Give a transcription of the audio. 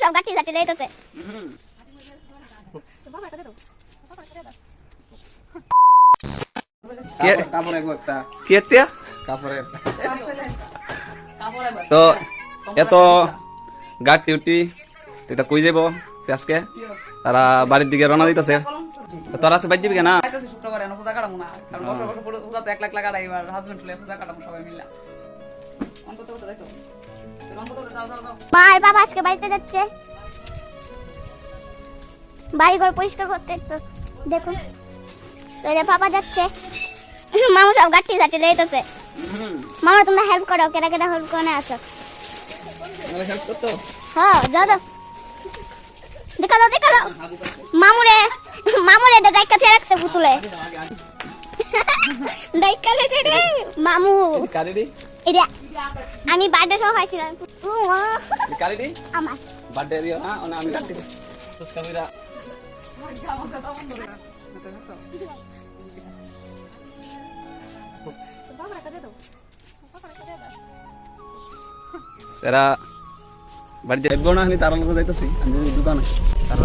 সব গাঠি গাঠি লইতেছে তো এত গাড়ি উঠি এটা কই যাব আজকে তারা বাড়ির দিকে রওনা দিতেছে তোরা আছে বাইর যাবি কেনা শুক্রবার পূজা কাটাবো না কারণ বছর বছর পূজা তো 1 লাখ টাকা এবার হাজবেন্ড ফুলে পূজা কাটাবো সবাই মিলে অন্তত কত দেখো মার বাবা আজকে বাড়িতে যাচ্ছে বাড়ি ঘর পরিষ্কার করতে তো দেখুন তাহলে পাপা যাচ্ছে মামু সব গাঠি গাঠি লইতেছে মামা তোমরা হেল্প করো কেডা কেডা হেল্প করে আসো হ্যাঁ যাও যাও দেখা দাও মামুরে মামুরে ডাইকা ছেড়ে রাখছে পুতুলে ডাইকা লেছে রে মামু কারিডি এটা আমি বার্থডে সহ খাইছিলাম কারিডি আমার বার্থডে দিও না ওনা আমি কাটি ফুসকা মিরা তারা বাড়ি যাইব না আমি তার লোক যাইতেছি আমি দোকানে তারা